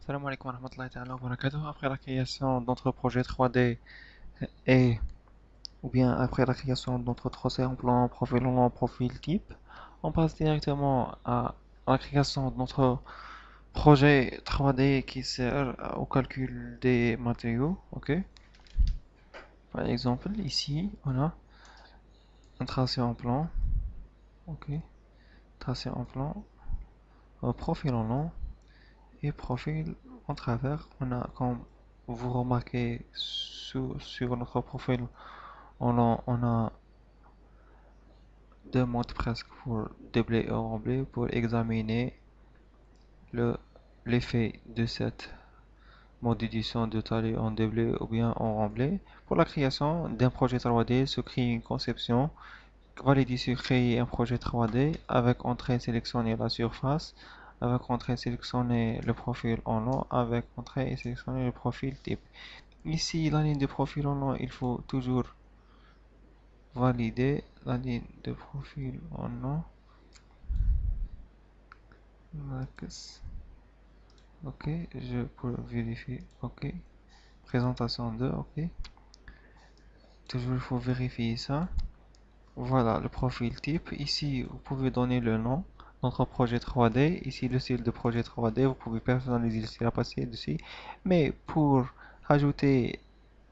Salam alaikum wa rahmatullahi ta'ala wa barakatuh. Après la création de notre projet 3D et ou bien après la création de notre tracé en plan, profil long, profil type, on passe directement à la création de notre projet 3D qui sert au calcul des matériaux. Ok. Par exemple, ici, on a un tracé en plan. Ok. Tracé en plan, profil en long et profil en travers. On a, comme vous remarquez sur notre profil, on a deux modes presque pour doubler et rembler pour examiner le, l'effet de cette mode d'édition de taille en doublé ou bien en remblai. Pour la création d'un projet 3D, se crée une conception. Valider sur créer un projet 3D avec entrée sélectionner la surface, avec entrée sélectionner le profil en long, avec entrée et sélectionner le profil type. Ici, la ligne de profil en long, il faut toujours valider la ligne de profil en long. Max. Ok, je peux vérifier. Ok, présentation 2. Ok, toujours il faut vérifier ça. Voilà le profil type. Ici, vous pouvez donner le nom, notre projet 3D. Ici, le style de projet 3D. Vous pouvez personnaliser le style à passer dessus. Mais pour ajouter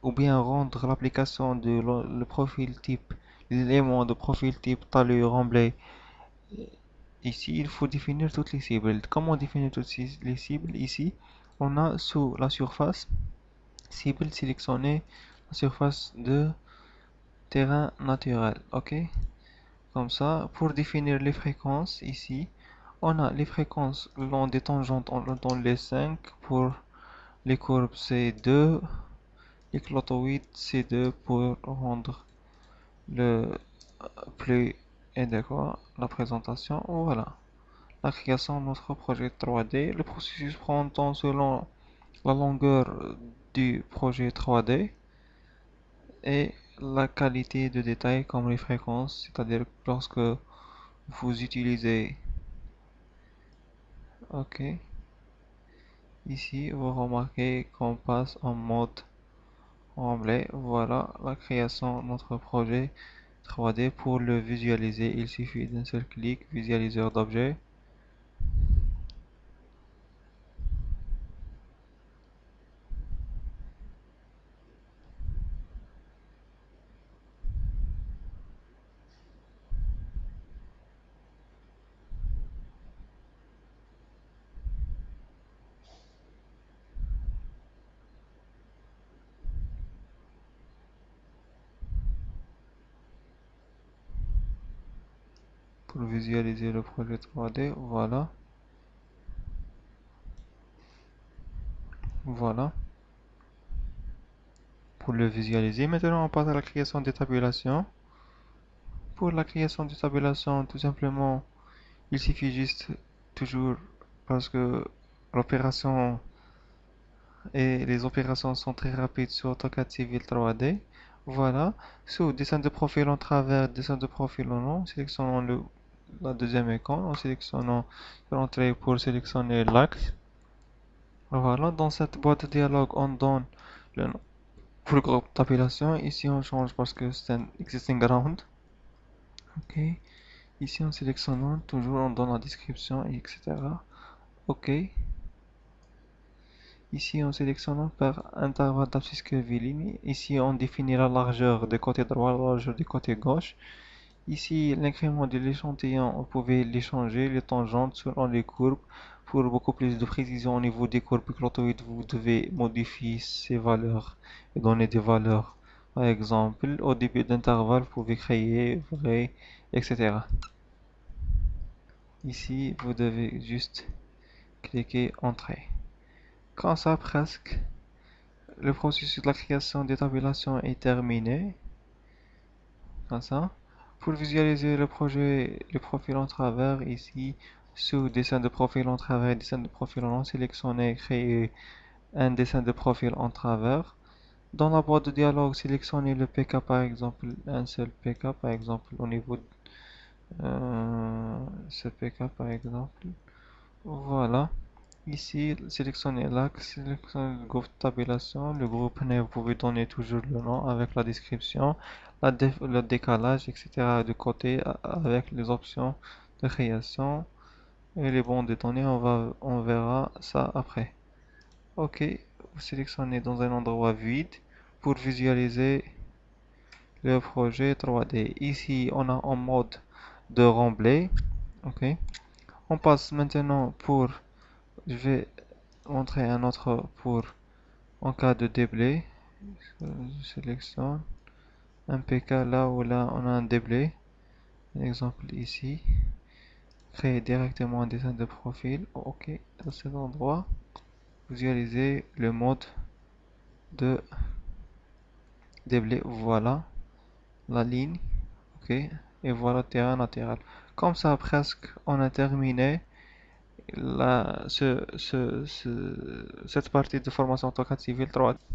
ou bien rendre l'application de le profil type, les éléments de profil type talus remblai. Ici, il faut définir toutes les cibles. Comment définir toutes les cibles? Ici, on a sous la surface cible sélectionner la surface de terrain naturel. Ok, comme ça, pour définir les fréquences, ici, on a les fréquences le long des tangentes, on donne les 5 pour les courbes C2, les clotoïdes C2 pour rendre le plus adéquat la présentation. Voilà. La création de notre projet 3D. Le processus prend temps selon la longueur du projet 3D et la qualité de détail comme les fréquences, c'est-à-dire lorsque vous utilisez, ok, ici vous remarquez qu'on passe en mode remblai. Voilà la création de notre projet 3D. Pour le visualiser, il suffit d'un seul clic, visualiseur d'objet. Pour visualiser le projet 3D, voilà, voilà. Pour le visualiser, maintenant on passe à la création des tabulations. Pour la création de tabulation, tout simplement, il suffit juste toujours parce que l'opération et les opérations sont très rapides sur AutoCAD Civil 3D. Voilà. Sous dessin de profil en travers, dessin de profil en long, sélectionnons la deuxième icône en sélectionnant l'entrée pour sélectionner l'axe. Voilà. Dans cette boîte de dialogue, on donne le nom pour le groupe tabulation. Ici, on change parce que c'est un existing ground. Ok. Ici, en sélectionnant, toujours on donne la description, etc. OK. Ici, en sélectionnant par intervalle d'abscisse curviligne. Ici, on définit la largeur du côté droit, la largeur du côté gauche. Ici, l'incrément de l'échantillon, vous pouvez les changer, les tangentes selon les courbes. Pour beaucoup plus de précision au niveau des courbes clotoïdes, vous devez modifier ces valeurs et donner des valeurs. Par exemple, au début d'intervalle, vous pouvez créer, vrai, etc. Ici, vous devez juste cliquez Entrée. Quand ça, presque, le processus de la création des tabulations est terminé. Comme ça. Pour visualiser le projet, le profil en travers, ici, sous dessin de profil en travers, dessin de profil en long, sélectionnez, créer un dessin de profil en travers. Dans la boîte de dialogue, sélectionnez le PK par exemple, un seul PK par exemple, au niveau de ce PK par exemple. Voilà. Ici, sélectionnez l'axe, sélectionnez le groupe de tabulation, le groupe né, vous pouvez donner toujours le nom avec la description, le décalage, etc. de côté avec les options de création et les bandes de données, on verra ça après. Ok, vous sélectionnez dans un endroit vide pour visualiser le projet 3D. Ici, on a en mode de remblai. Ok, on passe maintenant pour, je vais montrer un autre pour en cas de déblai. Je sélectionne un PK là où là on a un déblai. Un exemple ici. Créer directement un dessin de profil. Ok, à cet endroit, visualiser le mode de déblai. Voilà la ligne. Ok, et voilà terrain latéral. Comme ça, presque, on a terminé cette partie de formation AutoCAD Civil 3.